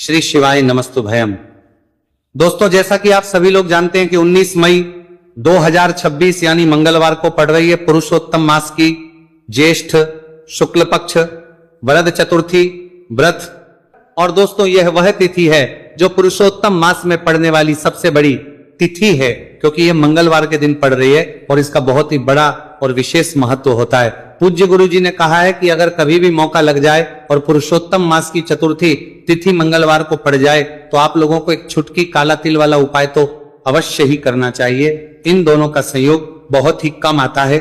श्री शिवाय नमस्तुभयम। दोस्तों, जैसा कि आप सभी लोग जानते हैं कि 19 मई 2026 यानी मंगलवार को पड़ रही है पुरुषोत्तम मास की ज्येष्ठ शुक्ल पक्ष वरद चतुर्थी व्रत। और दोस्तों, यह वह तिथि है जो पुरुषोत्तम मास में पड़ने वाली सबसे बड़ी तिथि है, क्योंकि यह मंगलवार के दिन पड़ रही है और इसका बहुत ही बड़ा और विशेष महत्व होता है। पूज्य गुरु जी ने कहा है कि अगर कभी भी मौका लग जाए और पुरुषोत्तम मास की चतुर्थी तिथि मंगलवार को पड़ जाए तो आप लोगों को एक छुटकी काला तिल वाला उपाय तो अवश्य ही करना चाहिए। इन दोनों का संयोग बहुत ही कम आता है।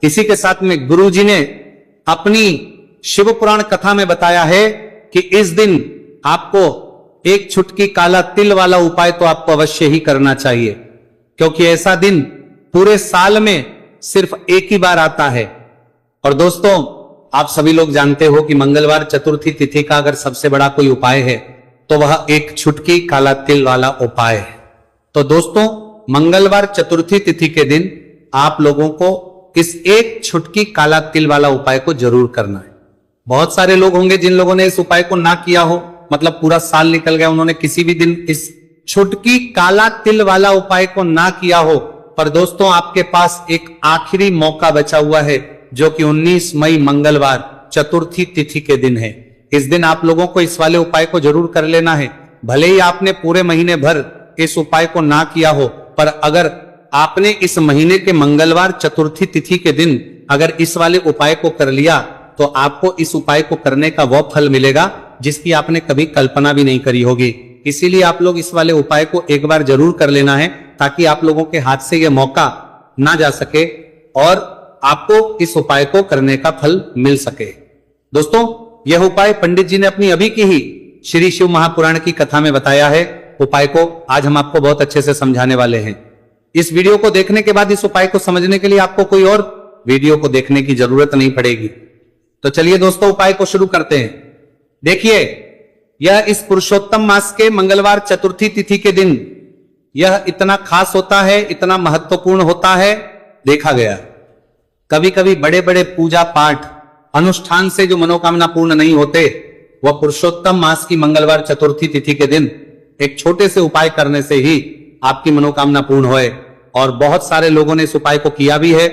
इसी के साथ में गुरु जी ने अपनी शिव पुराण कथा में बताया है कि इस दिन आपको एक छुटकी काला तिल वाला उपाय तो आपको अवश्य ही करना चाहिए, क्योंकि ऐसा दिन पूरे साल में सिर्फ एक ही बार आता है। और दोस्तों, आप सभी लोग जानते हो कि मंगलवार चतुर्थी तिथि का अगर सबसे बड़ा कोई उपाय है तो वह एक छुटकी काला तिल वाला उपाय है। तो दोस्तों, मंगलवार चतुर्थी तिथि के दिन आप लोगों को इस एक छुटकी काला तिल वाला उपाय को जरूर करना है। बहुत सारे लोग होंगे जिन लोगों ने इस उपाय को ना किया हो, मतलब पूरा साल निकल गया, उन्होंने किसी भी दिन इस छुटकी काला तिल वाला उपाय को ना किया हो। पर दोस्तों, आपके पास एक आखिरी मौका बचा हुआ है, जो कि 19 मई मंगलवार चतुर्थी तिथि के दिन है। इस दिन आप लोगों को इस वाले उपाय को जरूर कर लेना है। भले ही आपने पूरे महीने भर इस उपाय को ना किया हो, पर अगर आपने इस महीने के मंगलवार चतुर्थी तिथि के दिन अगर इस वाले उपाय को कर लिया तो आपको इस उपाय को करने का वह फल मिलेगा जिसकी आपने कभी कल्पना भी नहीं करी होगी। इसीलिए आप लोग इस वाले उपाय को एक बार जरूर कर लेना है, ताकि आप लोगों के हाथ से यह मौका ना जा सके और आपको इस उपाय को करने का फल मिल सके। दोस्तों, यह उपाय पंडित जी ने अपनी अभी की ही श्री शिव महापुराण की कथा में बताया है। उपाय को आज हम आपको बहुत अच्छे से समझाने वाले हैं। इस वीडियो को देखने के बाद इस उपाय को समझने के लिए आपको कोई और वीडियो को देखने की जरूरत नहीं पड़ेगी। तो चलिए दोस्तों, उपाय को शुरू करते हैं। देखिए, यह इस पुरुषोत्तम मास के मंगलवार चतुर्थी तिथि के दिन यह इतना खास होता है, इतना महत्वपूर्ण होता है। देखा गया कभी कभी बड़े बड़े पूजा पाठ अनुष्ठान से जो मनोकामना पूर्ण नहीं होते, वह पुरुषोत्तम मास की मंगलवार चतुर्थी तिथि के दिन एक छोटे से उपाय करने से ही आपकी मनोकामना पूर्ण होए। और बहुत सारे लोगों ने इस उपाय को किया भी है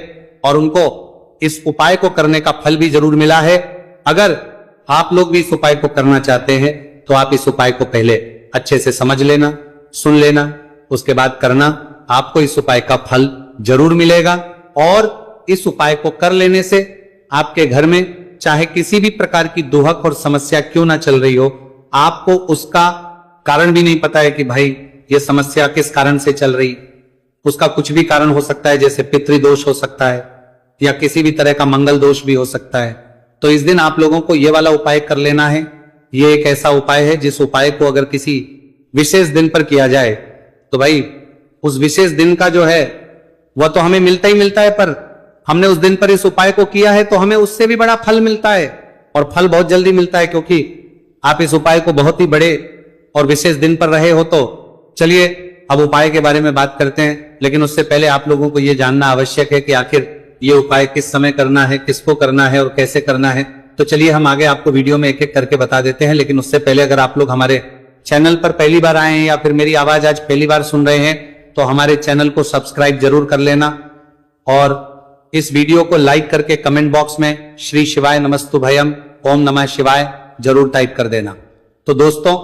और उनको इस उपाय को करने का फल भी जरूर मिला है। अगर आप लोग भी इस उपाय को करना चाहते हैं तो आप इस उपाय को पहले अच्छे से समझ लेना, सुन लेना, उसके बाद करना। आपको इस उपाय का फल जरूर मिलेगा और इस उपाय को कर लेने से आपके घर में चाहे किसी भी प्रकार की दुहक और समस्या क्यों ना चल रही हो, आपको उसका कारण भी नहीं पता है कि भाई ये समस्या किस कारण से चल रही। उसका कुछ भी कारण हो सकता है, जैसे पितृदोष हो सकता है या किसी भी तरह का मंगल दोष भी हो सकता है। तो इस दिन आप लोगों को ये वाला उपाय कर लेना है। ये एक ऐसा उपाय है जिस उपाय को अगर किसी विशेष दिन पर किया जाए तो भाई उस विशेष दिन का जो है वह तो हमें मिलता ही मिलता है, पर हमने उस दिन पर इस उपाय को किया है तो हमें उससे भी बड़ा फल मिलता है, और फल बहुत जल्दी मिलता है, क्योंकि आप इस उपाय को बहुत ही बड़े और विशेष दिन पर रहे हो। तो चलिए अब उपाय के बारे में बात करते हैं, लेकिन उससे पहले आप लोगों को यह जानना आवश्यक है कि आखिर ये उपाय किस समय करना है, किसको करना है और कैसे करना है। तो चलिए हम आगे आपको वीडियो में एक एक करके बता देते हैं। लेकिन उससे पहले अगर आप लोग हमारे चैनल पर पहली बार आए हैं या फिर मेरी आवाज आज पहली बार सुन रहे हैं तो हमारे चैनल को सब्सक्राइब जरूर कर लेना और इस वीडियो को लाइक करके कमेंट बॉक्स में श्री शिवाय नमस्तुभयम ओम नमः शिवाय जरूर टाइप कर देना। तो दोस्तों,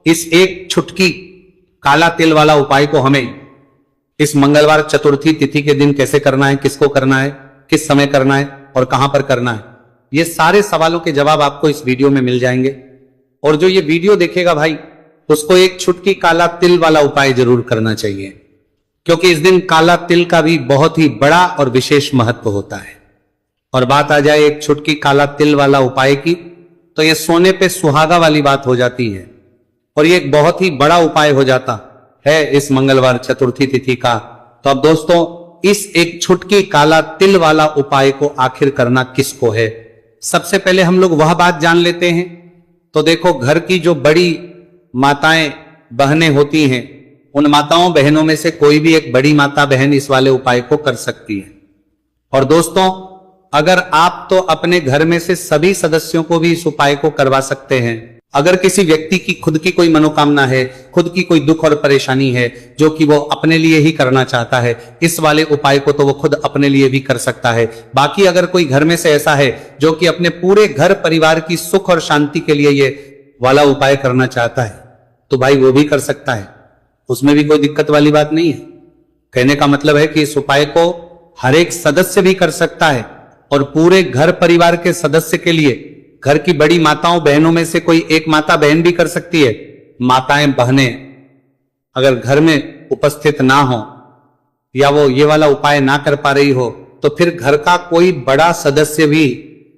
इस एक छुटकी काला तिल वाला उपाय को हमें इस मंगलवार चतुर्थी तिथि के दिन कैसे करना है, किसको करना है, किस समय करना है और कहां पर करना है, ये सारे सवालों के जवाब आपको इस वीडियो में मिल जाएंगे। और जो ये वीडियो देखेगा भाई, उसको एक छुटकी काला तिल वाला उपाय जरूर करना चाहिए, क्योंकि इस दिन काला तिल का भी बहुत ही बड़ा और विशेष महत्व होता है। और बात आ जाए एक छुटकी काला तिल वाला उपाय की, तो यह सोने पे सुहागा वाली बात हो जाती है और ये एक बहुत ही बड़ा उपाय हो जाता है इस मंगलवार चतुर्थी तिथि का। तो अब दोस्तों, इस एक छुटकी काला तिल वाला उपाय को आखिर करना किसको है, सबसे पहले हम लोग वह बात जान लेते हैं। तो देखो, घर की जो बड़ी माताएं बहनें होती हैं, उन माताओं बहनों में से कोई भी एक बड़ी माता बहन इस वाले उपाय को कर सकती है। और दोस्तों, अगर आप तो अपने घर में से सभी सदस्यों को भी इस उपाय को करवा सकते हैं, अगर किसी व्यक्ति की खुद की कोई मनोकामना है, खुद की कोई दुख और परेशानी है जो कि वो अपने लिए ही करना चाहता है, इस वाले उपाय को तो वो खुद अपने लिए भी कर सकता है। बाकी अगर कोई घर में से ऐसा है जो कि अपने पूरे घर परिवार की सुख और शांति के लिए ये वाला उपाय करना चाहता है, तो भाई वो भी कर सकता है, उसमें भी कोई दिक्कत वाली बात नहीं है। कहने का मतलब है कि इस उपाय को हर एक सदस्य भी कर सकता है और पूरे घर परिवार के सदस्य के लिए, घर की बड़ी माताओं बहनों में से कोई एक माता बहन भी कर सकती है। माताएं बहनें अगर घर में उपस्थित ना हो या वो ये वाला उपाय ना कर पा रही हो, तो फिर घर का कोई बड़ा सदस्य भी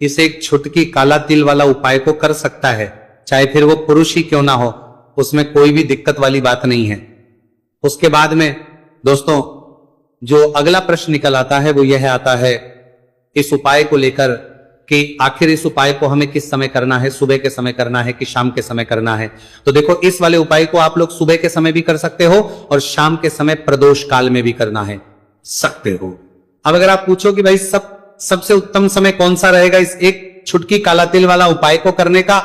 इस एक छुटकी काला तिल वाला उपाय को कर सकता है, चाहे फिर वो पुरुष ही क्यों ना हो, उसमें कोई भी दिक्कत वाली बात नहीं है। उसके बाद में दोस्तों जो अगला प्रश्न निकल आता है वो यह आता है इस उपाय को लेकर कि आखिर इस उपाय को हमें किस समय करना है, सुबह के समय करना है कि शाम के समय करना है। तो देखो, इस वाले उपाय को आप लोग सुबह के समय भी कर सकते हो और शाम के समय प्रदोष काल में भी करना है सकते हो। अब अगर आप पूछो कि भाई सबसे उत्तम समय कौन सा रहेगा इस एक छुटकी काला तिल वाला उपाय को करने का,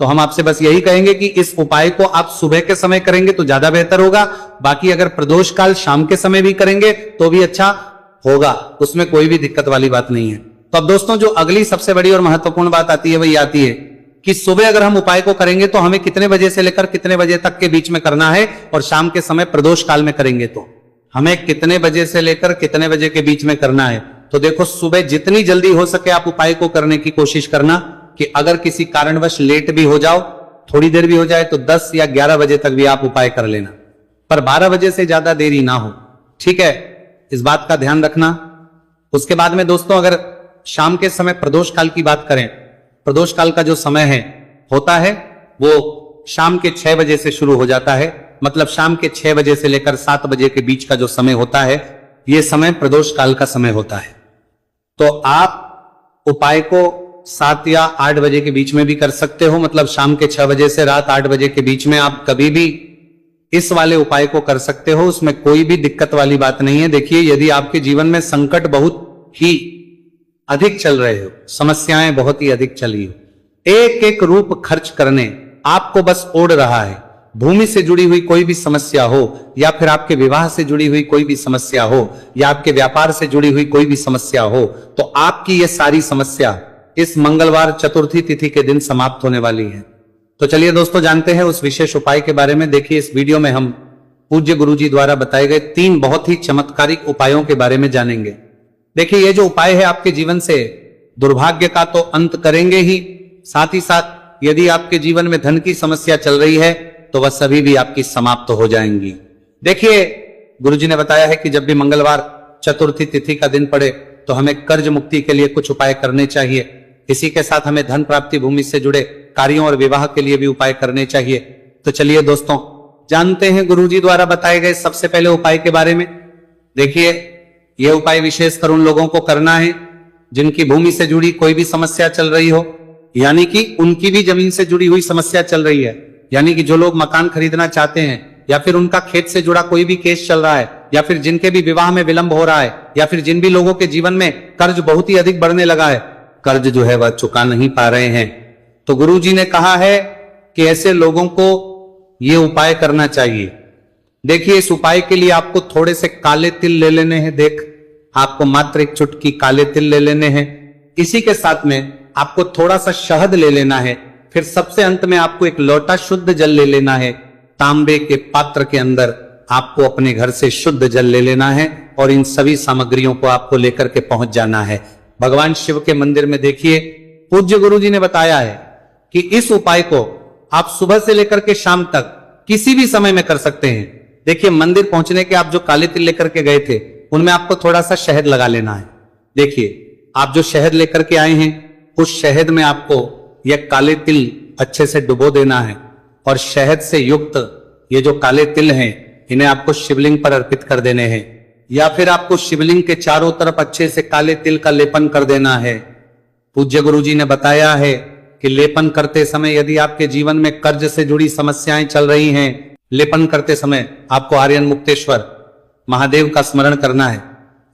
तो हम आपसे बस यही कहेंगे कि इस उपाय को आप सुबह के समय करेंगे तो ज्यादा बेहतर होगा। बाकी अगर प्रदोष काल शाम के समय भी करेंगे तो भी अच्छा होगा, उसमें कोई भी दिक्कत वाली बात नहीं है। तो अब दोस्तों जो अगली सबसे बड़ी और महत्वपूर्ण बात आती है वही आती है कि सुबह अगर हम उपाय को करेंगे तो हमें कितने बजे से लेकर कितने बजे तक के बीच में करना है, और शाम के समय प्रदोष काल में करेंगे तो हमें कितने बजे से लेकर कितने बजे के बीच में करना है। तो देखो, सुबह जितनी जल्दी हो सके आप उपाय को करने की कोशिश करना कि अगर किसी कारणवश लेट भी हो जाओ, थोड़ी देर भी हो जाए, तो 10 या 11 बजे तक भी आप उपाय कर लेना, पर 12 बजे से ज्यादा देरी ना हो, ठीक है, इस बात का ध्यान रखना। उसके बाद में दोस्तों अगर शाम के समय प्रदोष काल की बात करें, प्रदोष काल का जो समय है होता है वो शाम के 6 बजे से शुरू हो जाता है, मतलब शाम के 6 बजे से लेकर 7 बजे के बीच का जो समय होता है, ये समय प्रदोष काल का समय होता है। तो आप उपाय को 7 या 8 बजे के बीच में भी कर सकते हो, मतलब शाम के 6 बजे से रात 8 बजे के बीच में आप कभी भी इस वाले उपाय को कर सकते हो, उसमें कोई भी दिक्कत वाली बात नहीं है। देखिए, यदि आपके जीवन में संकट बहुत ही अधिक चल रहे हो, समस्याएं बहुत ही अधिक चली हो, एक एक रूप खर्च करने आपको बस ओढ़ रहा है, भूमि से जुड़ी हुई कोई भी समस्या हो, या फिर आपके विवाह से जुड़ी हुई कोई भी समस्या हो, या आपके व्यापार से जुड़ी हुई कोई भी समस्या हो, तो आपकी ये सारी समस्या इस मंगलवार चतुर्थी तिथि के दिन समाप्त होने वाली है। तो चलिए दोस्तों जानते हैं उस विशेष उपाय के बारे में। देखिए, इस वीडियो में हम पूज्य गुरुजी द्वारा बताए गए 3 बहुत ही चमत्कारिक उपायों के बारे में जानेंगे। देखिए, ये जो उपाय है आपके जीवन से दुर्भाग्य का तो अंत करेंगे ही, साथ ही साथ यदि आपके जीवन में धन की समस्या चल रही है तो वह सभी भी आपकी समाप्त हो जाएंगी। देखिए, गुरुजी ने बताया है कि जब भी मंगलवार चतुर्थी तिथि का दिन पड़े तो हमें कर्ज मुक्ति के लिए कुछ उपाय करने चाहिए। इसी के साथ हमें धन प्राप्ति, भूमि से जुड़े कार्यों और विवाह के लिए भी उपाय करने चाहिए। तो चलिए दोस्तों जानते हैं गुरुजी द्वारा बताए गए सबसे पहले उपाय के बारे में। देखिए, यह उपाय विशेषकर उन लोगों को करना है जिनकी भूमि से जुड़ी कोई भी समस्या चल रही हो, यानी कि उनकी भी जमीन से जुड़ी हुई समस्या चल रही है, यानी कि जो लोग मकान खरीदना चाहते हैं, या फिर उनका खेत से जुड़ा कोई भी केस चल रहा है, या फिर जिनके भी विवाह में विलंब हो रहा है, या फिर जिन भी लोगों के जीवन में कर्ज बहुत ही अधिक बढ़ने लगा है, कर्ज जो है वह चुका नहीं पा रहे हैं, तो गुरुजी ने कहा है कि ऐसे लोगों को यह उपाय करना चाहिए। देखिए, इस उपाय के लिए आपको थोड़े से काले तिल ले लेने हैं। देख, आपको मात्र एक चुटकी काले तिल ले लेने हैं। इसी के साथ में आपको थोड़ा सा शहद ले लेना है। फिर सबसे अंत में आपको एक लोटा शुद्ध जल ले लेना है। तांबे के पात्र के अंदर आपको अपने घर से शुद्ध जल ले लेना है और इन सभी सामग्रियों को आपको लेकर के पहुंच जाना है भगवान शिव के मंदिर में। देखिए, पूज्य गुरुजी ने बताया है कि इस उपाय को आप सुबह से लेकर के शाम तक किसी भी समय में कर सकते हैं। देखिए, मंदिर पहुंचने के आप जो काले तिल लेकर के गए थे उनमें आपको थोड़ा सा शहद लगा लेना है। देखिए, आप जो शहद लेकर के आए हैं उस शहद में आपको यह काले तिल अच्छे से डुबो देना है और शहद से युक्त ये जो काले तिल हैं इन्हें आपको शिवलिंग पर अर्पित कर देने हैं, या फिर आपको शिवलिंग के चारों तरफ अच्छे से काले तिल का लेपन कर देना है। पूज्य गुरुजी ने बताया है कि लेपन करते समय यदि आपके जीवन में कर्ज से जुड़ी समस्याएं चल रही हैं, लेपन करते समय आपको आर्यन मुक्तेश्वर महादेव का स्मरण करना है,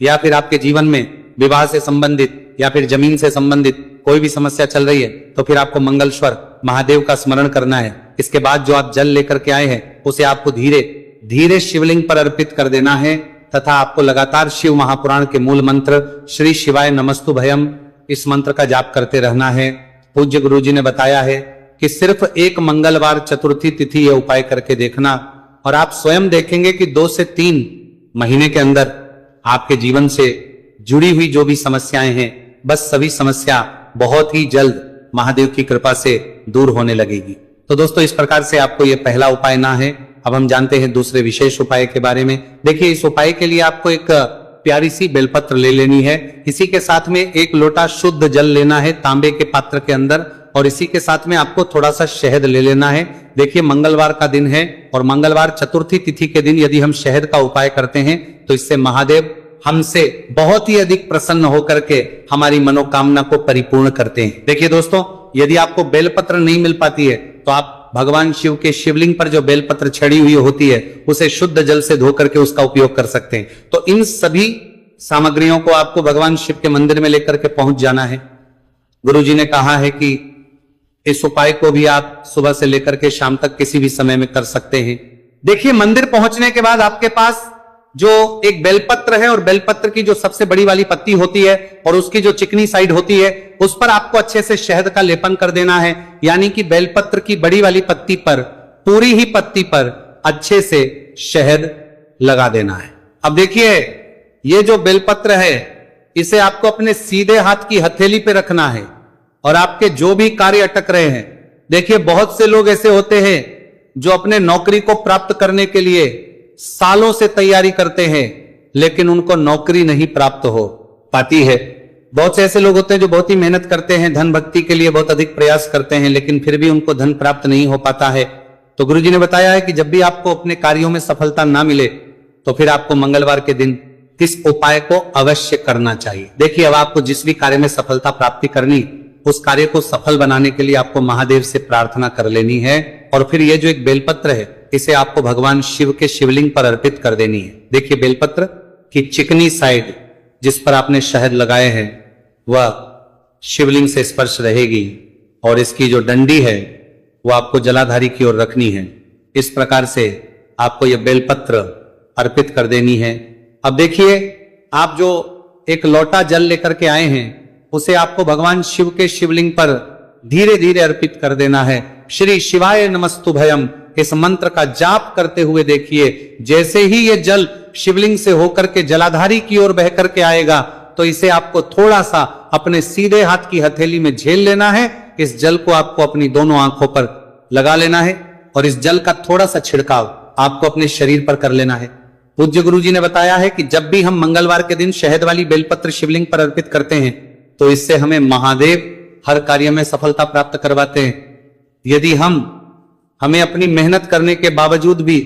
या फिर आपके जीवन में विवाह से संबंधित या फिर जमीन से संबंधित कोई भी समस्या चल रही है तो फिर आपको मंगलेश्वर महादेव का स्मरण करना है। इसके बाद जो आप जल लेकर के आए हैं उसे आपको धीरे धीरे शिवलिंग पर अर्पित कर देना है तथा आपको लगातार शिव महापुराण के मूल मंत्र श्री शिवाय नमस्तु भयम इस मंत्र का जाप करते रहना है। पूज्य गुरु जी ने बताया है कि सिर्फ एक मंगलवार चतुर्थी तिथि यह उपाय करके देखना और आप स्वयं देखेंगे कि 2 से 3 महीने के अंदर आपके जीवन से जुड़ी हुई जो भी समस्याएं हैं बस सभी समस्या बहुत ही जल्द महादेव की कृपा से दूर होने लगेगी। तो दोस्तों इस प्रकार से आपको यह पहला उपाय ना है। अब हम जानते हैं दूसरे विशेष उपाय के बारे में। देखिए इस उपाय के लिए आपको एक प्यारी सी बेलपत्र ले लेनी है। इसी के साथ में 1 लोटा शुद्ध जल लेना है तांबे के पात्र के अंदर और इसी के साथ में आपको थोड़ा सा शहद ले लेना है। देखिए मंगलवार का दिन है और मंगलवार चतुर्थी तिथि के दिन यदि हम शहद का उपाय करते हैं तो इससे महादेव हमसे बहुत ही अधिक प्रसन्न होकर के हमारी मनोकामना को परिपूर्ण करते हैं। देखिए दोस्तों यदि आपको बेलपत्र नहीं मिल पाती है तो आप भगवान शिव के शिवलिंग पर जो बेलपत्र छड़ी हुई होती है उसे शुद्ध जल से धो करके उसका उपयोग कर सकते हैं। तो इन सभी सामग्रियों को आपको भगवान शिव के मंदिर में लेकर के पहुंच जाना है। गुरु जी ने कहा है कि इस उपाय को भी आप सुबह से लेकर के शाम तक किसी भी समय में कर सकते हैं। देखिए मंदिर पहुंचने के बाद आपके पास जो एक बेलपत्र है और बेलपत्र की जो सबसे बड़ी वाली पत्ती होती है और उसकी जो चिकनी साइड होती है उस पर आपको अच्छे से शहद का लेपन कर देना है। यानी कि बेलपत्र की बड़ी वाली पत्ती पर पूरी ही पत्ती पर अच्छे से शहद लगा देना है। अब देखिए ये जो बेलपत्र है इसे आपको अपने सीधे हाथ की हथेली पे रखना है और आपके जो भी कार्य अटक रहे हैं। देखिए बहुत से लोग ऐसे होते हैं जो अपने नौकरी को प्राप्त करने के लिए सालों से तैयारी करते हैं लेकिन उनको नौकरी नहीं प्राप्त हो पाती है। बहुत से ऐसे लोग होते हैं जो बहुत ही मेहनत करते हैं, धन भक्ति के लिए बहुत अधिक प्रयास करते हैं लेकिन फिर भी उनको धन प्राप्त नहीं हो पाता है। तो गुरु जी ने बताया है कि जब भी आपको अपने कार्यों में सफलता ना मिले तो फिर आपको मंगलवार के दिन इस उपाय को अवश्य करना चाहिए। देखिए अब आपको जिस भी कार्य में सफलता प्राप्ति करनी उस कार्य को सफल बनाने के लिए आपको महादेव से प्रार्थना कर लेनी है और फिर ये जो एक बेलपत्र है इसे आपको भगवान शिव के शिवलिंग पर अर्पित कर देनी है। देखिए बेलपत्र की चिकनी साइड जिस पर आपने शहद लगाए हैं वह शिवलिंग से स्पर्श रहेगी और इसकी जो डंडी है वो आपको जलाधारी की ओर रखनी है। इस प्रकार से आपको यह बेलपत्र अर्पित कर देनी है। अब देखिए आप जो एक लोटा जल लेकर के आए हैं उसे आपको भगवान शिव के शिवलिंग पर धीरे धीरे अर्पित कर देना है। श्री शिवाय नमस्तु भयम इस मंत्र का जाप करते हुए देखिए जैसे ही ये जल शिवलिंग से होकर के जलाधारी की ओर बह करके आएगा तो इसे आपको थोड़ा सा अपने सीधे हाथ की हथेली में झेल लेना है। इस जल को आपको अपनी दोनों आंखों पर लगा लेना है और इस जल का थोड़ा सा छिड़काव आपको अपने शरीर पर कर लेना है। पूज्य गुरु जी ने बताया है कि जब भी हम मंगलवार के दिन शहद वाली बेलपत्र शिवलिंग पर अर्पित करते हैं तो इससे हमें महादेव हर कार्य में सफलता प्राप्त करवाते हैं। यदि हमें अपनी मेहनत करने के बावजूद भी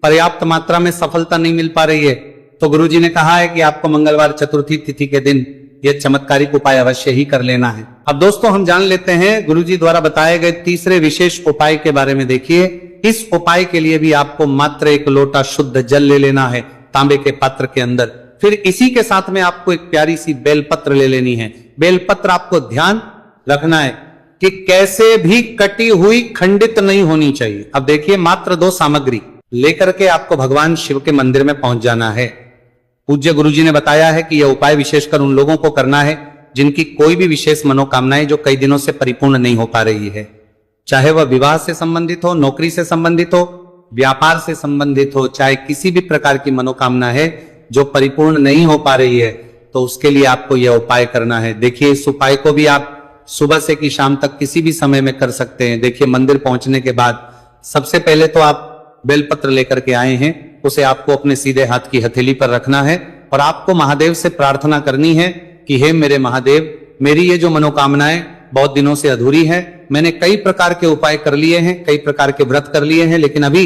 पर्याप्त मात्रा में सफलता नहीं मिल पा रही है तो गुरु जी ने कहा है कि आपको मंगलवार चतुर्थी तिथि के दिन यह चमत्कारिक उपाय अवश्य ही कर लेना है। अब दोस्तों हम जान लेते हैं गुरु जी द्वारा बताए गए तीसरे विशेष उपाय के बारे में। देखिए इस उपाय के लिए भी आपको मात्र 1 लोटा शुद्ध जल ले लेना है तांबे के पात्र के अंदर। फिर इसी के साथ में आपको एक प्यारी सी बेलपत्र ले लेनी है। बेलपत्र आपको ध्यान रखना है कि कैसे भी कटी हुई खंडित नहीं होनी चाहिए। अब देखिए मात्र 2 सामग्री लेकर के आपको भगवान शिव के मंदिर में पहुंच जाना है। पूज्य गुरुजी ने बताया है कि यह उपाय विशेषकर उन लोगों को करना है जिनकी कोई भी विशेष मनोकामनाएं जो कई दिनों से परिपूर्ण नहीं हो पा रही है, चाहे वह विवाह से संबंधित हो, नौकरी से संबंधित हो, व्यापार से संबंधित हो, चाहे किसी भी प्रकार की मनोकामना है जो परिपूर्ण नहीं हो पा रही है तो उसके लिए आपको यह उपाय करना है। देखिए इस उपाय को भी आप सुबह से कि शाम तक किसी भी समय में कर सकते हैं। देखिए मंदिर पहुंचने के बाद सबसे पहले तो आप बेलपत्र लेकर के आए हैं, उसे आपको अपने सीधे हाथ की हथेली पर रखना है और आपको महादेव से प्रार्थना करनी है कि हे मेरे महादेव, मेरी ये जो मनोकामनाएं बहुत दिनों से अधूरी है, मैंने कई प्रकार के उपाय कर लिए हैं, कई प्रकार के व्रत कर लिए हैं, लेकिन अभी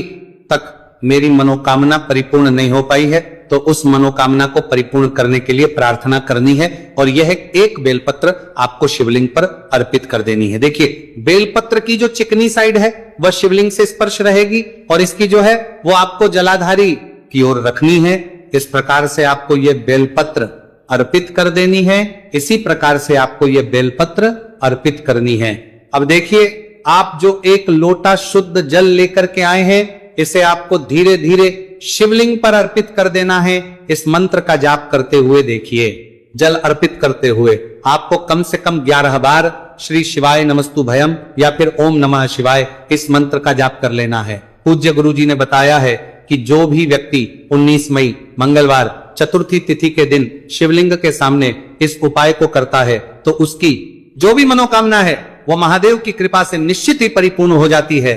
तक मेरी मनोकामना परिपूर्ण नहीं हो पाई है, तो उस मनोकामना को परिपूर्ण करने के लिए प्रार्थना करनी है और यह एक बेलपत्र आपको शिवलिंग पर अर्पित कर देनी है। देखिए बेलपत्र की जो चिकनी साइड है वह शिवलिंग से स्पर्श रहेगी और इसकी जो है वो आपको जलाधारी की ओर रखनी है। इस प्रकार से आपको यह बेलपत्र अर्पित कर देनी है। इसी प्रकार से आपको ये बेलपत्र अर्पित करनी है। अब देखिए, आप जो एक लोटा शुद्ध जल लेकर के आए हैं, इसे आपको धीरे धीरे शिवलिंग पर अर्पित कर देना है। इस मंत्र का जाप करते हुए देखिए, जल अर्पित करते हुए आपको कम से कम 11 बार श्री शिवाय नमस्तु भयम या फिर ओम नमः शिवाय इस मंत्र का जाप कर लेना है। पूज्य गुरु जी ने बताया है कि जो भी व्यक्ति 19 मई मंगलवार चतुर्थी तिथि के दिन शिवलिंग के सामने इस उपाय को करता है तो उसकी जो भी मनोकामना है वो महादेव की कृपा से निश्चित ही परिपूर्ण हो जाती है।